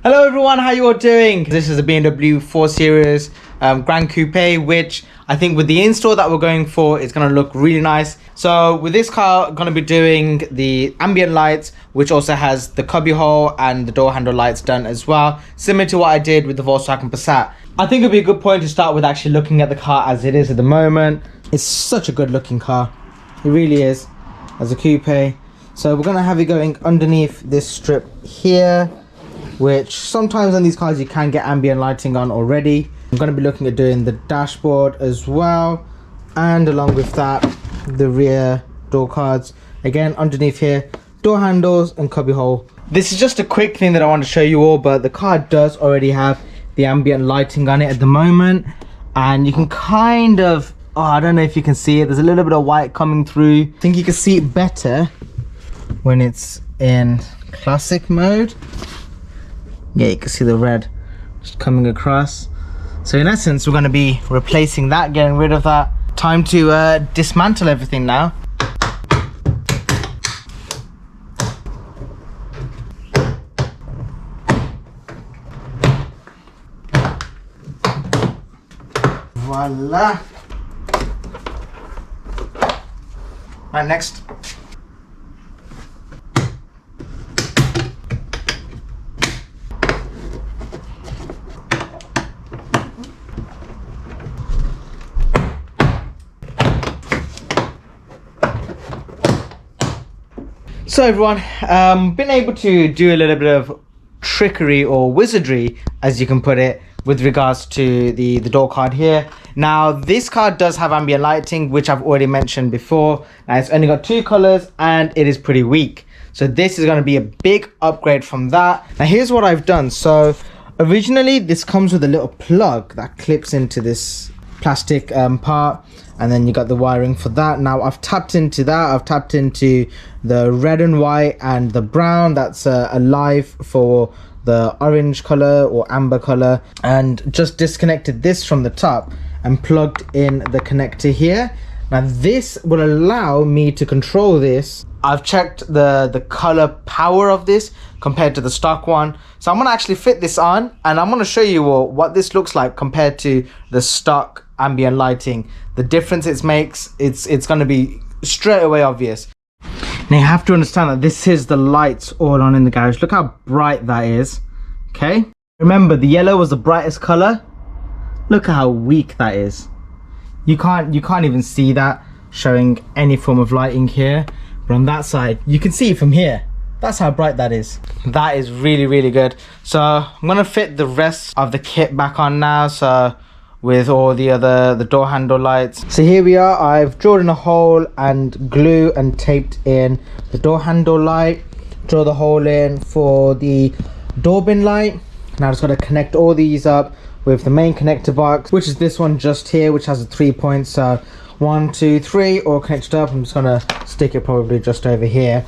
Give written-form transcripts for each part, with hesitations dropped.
Hello everyone, how you all doing? This is a BMW 4 Series Gran Coupe, which I think with the install that we're going for, it's going to look really nice. So with this car, I'm going to be doing the ambient lights, which also has the cubby hole and the door handle lights done as well, similar to what I did with the Volkswagen Passat. I think it'd be a good point to start with actually looking at the car as it is at the moment. It's such a good looking car. It really is, as a coupe. So we're going to have it going underneath this strip here, which sometimes on these cars you can get ambient lighting on already. I'm going to be looking at doing the dashboard as well, and along with that the rear door cards. Again, underneath here, door handles and cubby hole. This is just a quick thing that I want to show you all, but the car does already have the ambient lighting on it at the moment, and you can kind of, I don't know if you can see it, there's a little bit of white coming through. I think you can see it better when it's in classic mode. Yeah, you can see the red just coming across. So in essence, we're going to be replacing that, getting rid of that. Time to dismantle everything now. Voila. Right, next. So everyone, been able to do a little bit of trickery or wizardry, as you can put it, with regards to the door card here. Now this card does have ambient lighting, which I've already mentioned before, and it's only got 2 colors and it is pretty weak. So this is going to be a big upgrade from that. Now here's what I've done. So originally this comes with a little plug that clips into this plastic part, and then you got the wiring for that. Now I've tapped into that. I've tapped into the red and white and the brown. That's a live for the orange color or amber color, and just disconnected this from the top and plugged in the connector here. Now this will allow me to control this. I've checked the color power of this compared to the stock one, so I'm gonna actually fit this on and I'm gonna show you all what this looks like compared to the stock ambient lighting. The difference it makes, it's going to be straight away obvious. Now you have to understand that this is the lights all on in the garage. Look how bright that is. Okay, remember the yellow was the brightest color. Look at how weak that is. You can't even see that showing any form of lighting here, but on that side you can see it from here. That's how bright that is. That is really good. So I'm gonna fit the rest of the kit back on now, so with all the door handle lights. So here we are. I've drawn in a hole and glue and taped in the door handle light. Draw the hole in for the door bin light. Now I just got to connect all these up with the main connector box, which is this one just here, which has the 3 points. So 1, 2, 3, all connected up. I'm just gonna stick it probably just over here,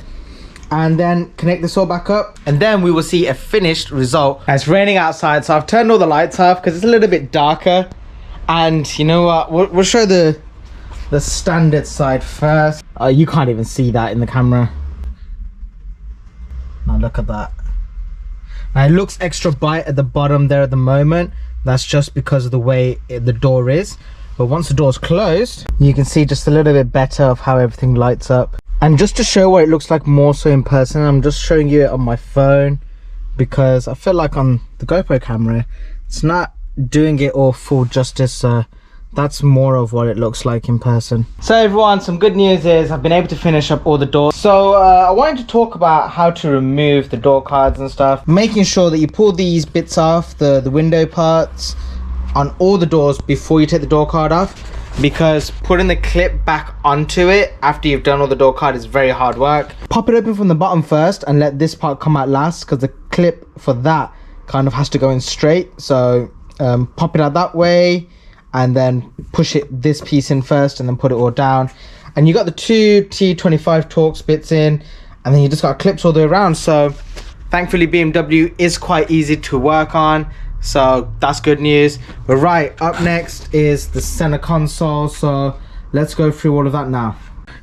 and then connect this all back up, and then we will see a finished result. Now, it's raining outside, so I've turned all the lights off because it's a little bit darker. And you know what, we'll show the standard side first. You can't even see that in the camera. Now look at that. Now it looks extra bright at the bottom there at the moment. That's just because of the way the door is, but once the door's closed, you can see just a little bit better of how everything lights up. And just to show what it looks like more so in person, I'm just showing you it on my phone, because I feel like on the GoPro camera it's not doing it all full justice. So that's more of what it looks like in person. So everyone, some good news is I've been able to finish up all the doors. So I wanted to talk about how to remove the door cards and stuff, making sure that you pull these bits off, the window parts on all the doors before you take the door card off, because putting the clip back onto it after you've done all the door card is very hard work. Pop it open from the bottom first and let this part come out last, because the clip for that kind of has to go in straight. So pop it out that way and then push this piece in first and then put it all down, and you got the 2 T25 Torx bits in, and then you just got clips all the way around. So thankfully BMW is quite easy to work on, so that's good news. But right, up next is the center console, so let's go through all of that now.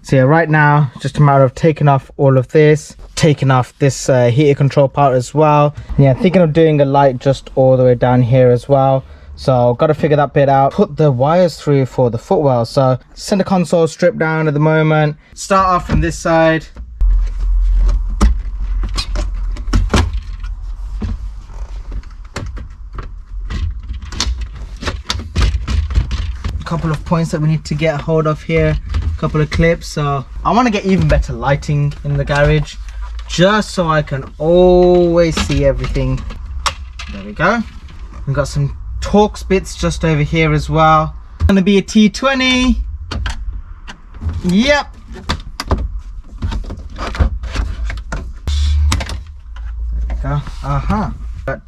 So yeah, right now just a matter of taking off all of this, taking off this heater control part as well. Yeah, thinking of doing a light just all the way down here as well. So got to figure that bit out. Put the wires through for the footwell. So center console stripped down at the moment. Start off from this side. Couple of points that we need to get hold of here, a couple of clips. So I want to get even better lighting in the garage, just so I can always see everything. There we go. We've got some Torx bits just over here as well. It's gonna be a T20. Yep. There we go. Got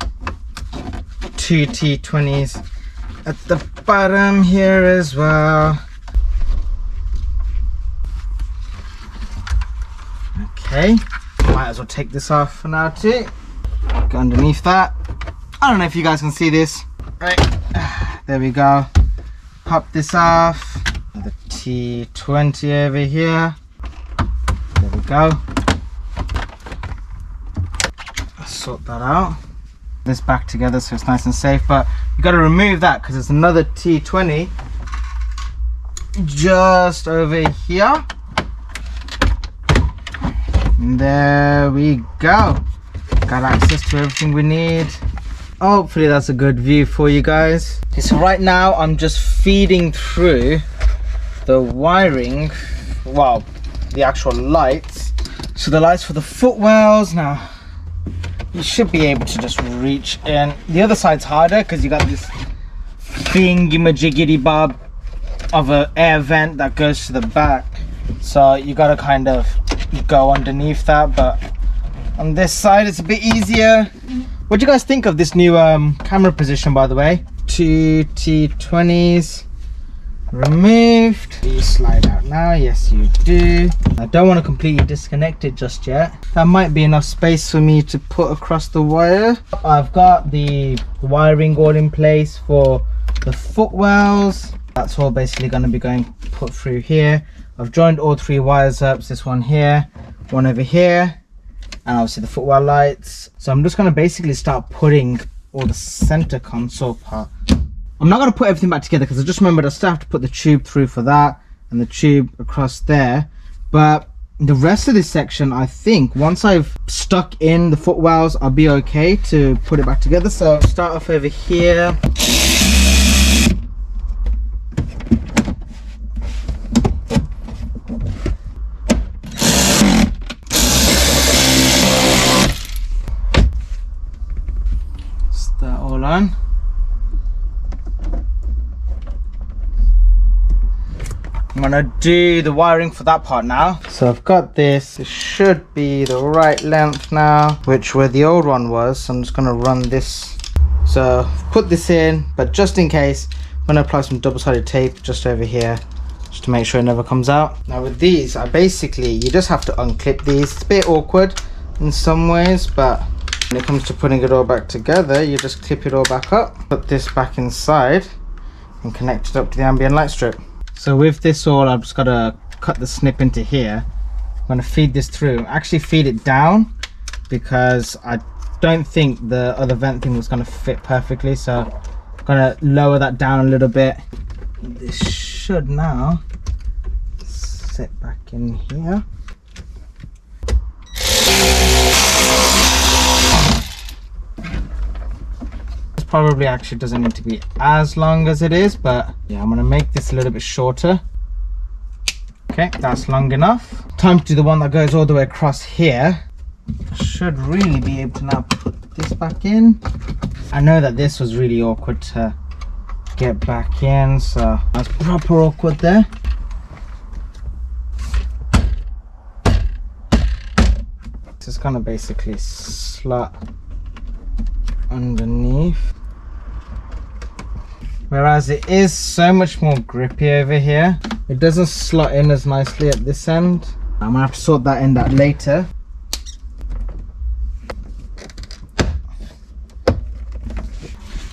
2 T20s at the bottom here as well. Okay, might as well take this off for now too. Go underneath that. I don't know if you guys can see this. Right, there we go. Pop this off. The T20 over here. There we go. Sort that out. This back together so it's nice and safe, but you got to remove that because there's another T20 just over here. And there we go. Got access to everything we need. Hopefully that's a good view for you guys. Okay, so right now I'm just feeding through the wiring, well, the actual lights. So the lights for the footwells. Now you should be able to just reach in. The other side's harder because you got this thingy-majiggity bob of an air vent that goes to the back, so you got to kind of go underneath that. But on this side it's a bit easier. What do you guys think of this new camera position, by the way? 2 T20s removed. Do you slide out now? Yes you do. I don't want to completely disconnect it just yet. That might be enough space for me to put across the wire. I've got the wiring all in place for the footwells. That's all basically going to be going put through here. I've joined all 3 wires up. This one here, one over here, and obviously the footwell lights. So I'm just going to basically start putting all the center console part. I'm not going to put everything back together because I just remembered I still have to put the tube through for that and the tube across there. But the rest of this section, I think once I've stuck in the footwells, I'll be okay to put it back together. So start off over here. Start all on. I'm gonna do the wiring for that part now. So I've got this. It should be the right length now, which where the old one was. So I'm just gonna run this. So put this in, but just in case, I'm gonna apply some double-sided tape just over here, just to make sure it never comes out. Now with these, you just have to unclip these. It's a bit awkward in some ways, but when it comes to putting it all back together, you just clip it all back up. Put this back inside and connect it up to the ambient light strip. So with this all, I've just got to cut the snip into here. I'm going to feed this through. Actually feed it down because I don't think the other vent thing was going to fit perfectly. So I'm going to lower that down a little bit. This should now sit back in here. Probably actually doesn't need to be as long as it is, but yeah, I'm gonna make this a little bit shorter. Okay, that's long enough. Time to do the one that goes all the way across here. I should really be able to now put this back in. I know that this was really awkward to get back in, so that's proper awkward there. This is gonna basically slot underneath, whereas it is so much more grippy over here. It doesn't slot in as nicely at this end. I'm gonna have to sort that end out later.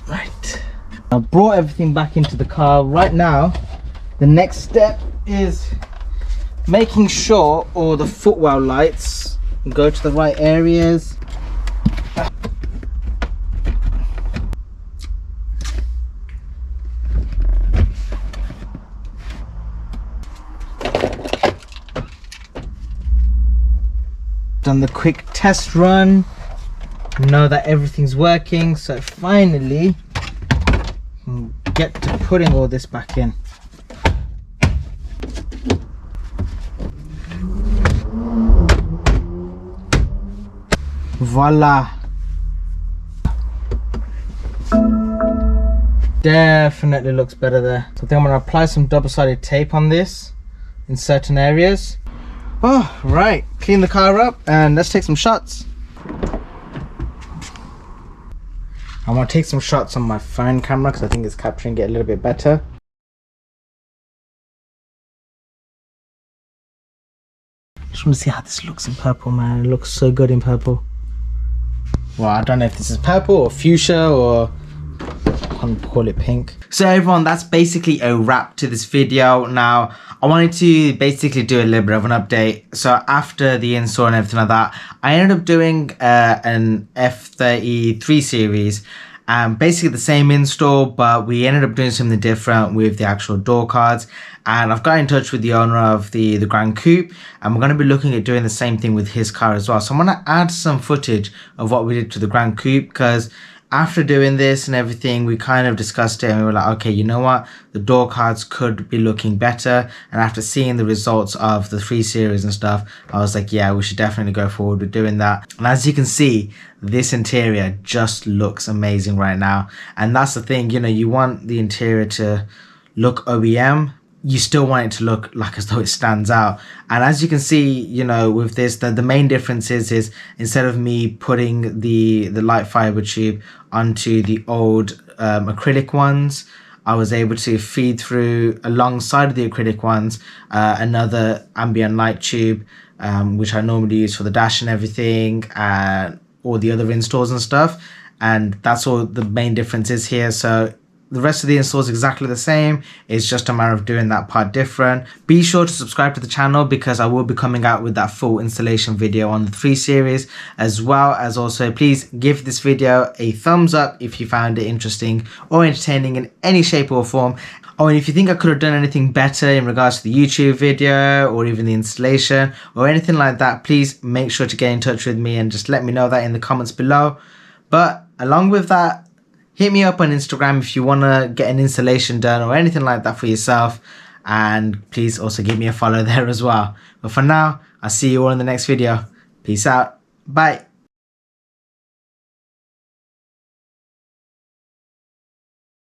Right, I brought everything back into the car. Right now the next step is making sure all the footwell lights go to the right areas. Done the quick test run, know that everything's working, so finally get to putting all this back in. Voila, definitely looks better there. So I think I'm going to apply some double-sided tape on this in certain areas. Oh, right, clean the car up and let's take some shots. I want to take some shots on my phone camera because I think it's capturing it a little bit better. Just want to see how this looks in purple, man. It looks so good in purple. Well, I don't know if this is purple or fuchsia or I can't call it pink. So everyone, that's basically a wrap to this video. Now, I wanted to basically do a little bit of an update. So after the install and everything like that, I ended up doing an F33 series. Basically the same install, but we ended up doing something different with the actual door cards. And I've got in touch with the owner of the Gran Coupe, and we're going to be looking at doing the same thing with his car as well. So I'm going to add some footage of what we did to the Gran Coupe, because after doing this and everything, we kind of discussed it and we were like, okay, you know what, the door cards could be looking better. And after seeing the results of the 3 series and stuff, I was like, yeah, we should definitely go forward with doing that. And as you can see, this interior just looks amazing right now. And that's the thing, you know, you want the interior to look OEM, you still want it to look like as though it stands out. And as you can see, you know, with this, the main difference is instead of me putting the light fiber tube onto the old acrylic ones, I was able to feed through alongside of the acrylic ones another ambient light tube, which I normally use for the dash and everything, and all the other installs and stuff. And that's all the main difference is here. So the rest of the install is exactly the same. It's just a matter of doing that part different. Be sure to subscribe to the channel because I will be coming out with that full installation video on the 3 series, as well as also please give this video a thumbs up if you found it interesting or entertaining in any shape or form. Oh, and if you think I could have done anything better in regards to the YouTube video or even the installation or anything like that, please make sure to get in touch with me and just let me know that in the comments below. But along with that, hit me up on Instagram if you want to get an installation done or anything like that for yourself. And please also give me a follow there as well. But for now, I'll see you all in the next video. Peace out. Bye.